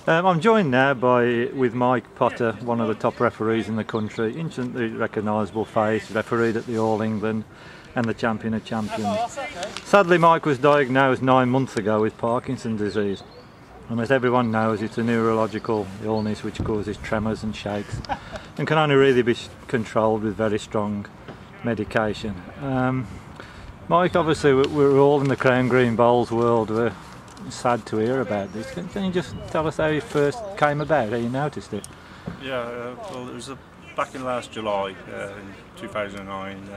I'm joined now with Mike Potter, one of the top referees in the country, instantly recognisable face, refereed at the All England and the Champion of Champions. Sadly, Mike was diagnosed 9 months ago with Parkinson's disease. And as everyone knows, it's a neurological illness which causes tremors and shakes and can only really be controlled with very strong medication. Mike, obviously we're all in the Crown Green Bowls world. We're sad to hear about this. Can you just tell us how it first came about, how you noticed it? Yeah, well, it was back in last July in 2009.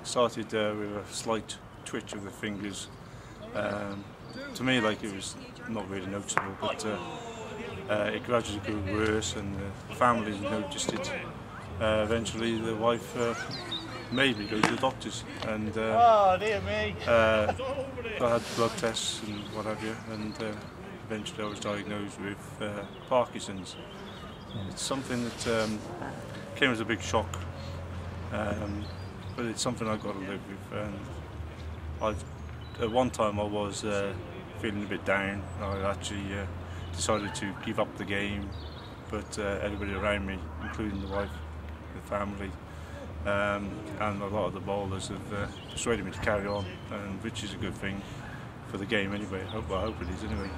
Started with a slight twitch of the fingers. To me, like, it was not really noticeable, but it gradually grew worse, and the family noticed it. Eventually, the wife made me go to the doctors, and oh dear me! I had blood tests and what have you, and eventually I was diagnosed with Parkinson's. It's something that came as a big shock, but it's something I've got to live with. And at one time I was feeling a bit down. I actually decided to give up the game, but everybody around me, including the wife, the family, and a lot of the bowlers have persuaded me to carry on, which is a good thing for the game anyway. I hope it is anyway.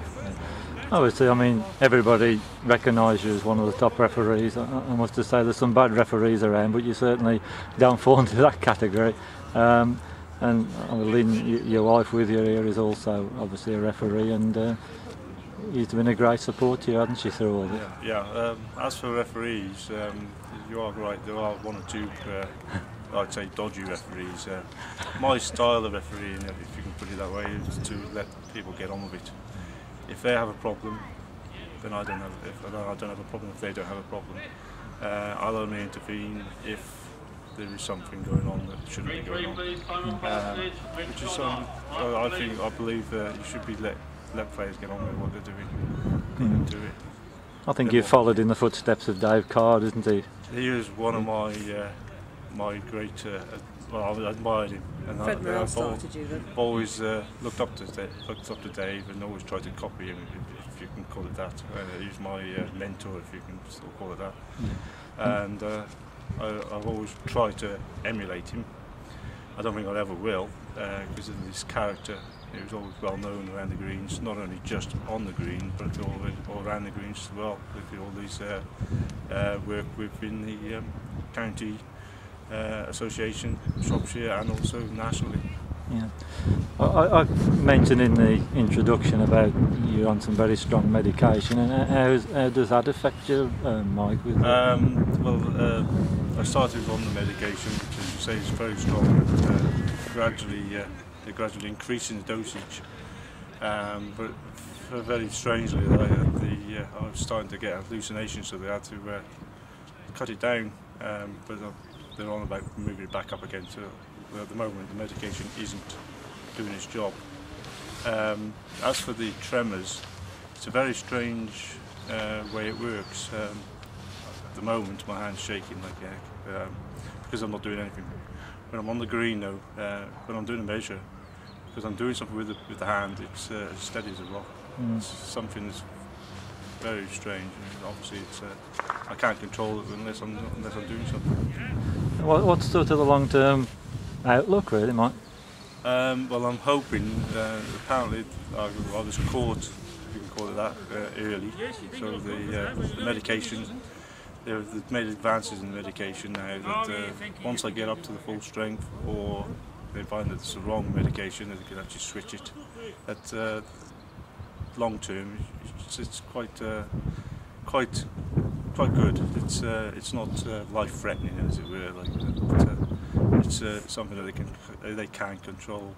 Obviously, I mean, everybody recognises you as one of the top referees. I must just say there's some bad referees around, but you certainly don't fall into that category. And Lynn, your wife with you here, is also obviously a referee, and she's been a great support to you, hasn't she, through all this? Yeah. As for referees, you are right, there are one or two, I'd say, dodgy referees. My style of refereeing, if you can put it that way, is to let people get on with it. If they have a problem, then I don't have a problem if they don't have a problem. I'll only intervene if there is something going on that shouldn't be going on. Which is something I believe you should be let players get on with what they're doing. Do it. I think you've followed in the footsteps of Dave Card, isn't he? He was one of my great. Well, I admired him, and I've always looked up to Dave, and always tried to copy him, if you can call it that. He's my mentor, if you can still call it that. And I've always tried to emulate him. I don't think I ever will, because of his character. He was always well known around the greens, not only just on the green, but all around the greens as well, with all these work within the county association, Shropshire, and also nationally. Yeah, I mentioned in the introduction about you're on some very strong medication, and how does that affect you, Mike? Well, I started on the medication, which, as you say, is very strong. They're gradually increasing the dosage, but very strangely, I was starting to get hallucinations, so they had to cut it down. But they're on about moving it back up again. So at the moment, the medication isn't doing its job. As for the tremors, it's a very strange way it works. At the moment, my hand's shaking like heck because I'm not doing anything. When I'm on the green, though, when I'm doing a measure, because I'm doing something with the hand, it's as steady as a rock. It's something that's very strange. Obviously, I can't control it unless I'm doing something. What's sort of the long-term outlook, really, Mike? Well, I'm hoping. Apparently, I was caught, if you can call it that, early. So the medication. They've made advances in the medication now that once I get up to the full strength, or they find that it's the wrong medication, they can actually switch it. At long term, it's quite good. It's not life-threatening, as it were, like, but it's something that they can control.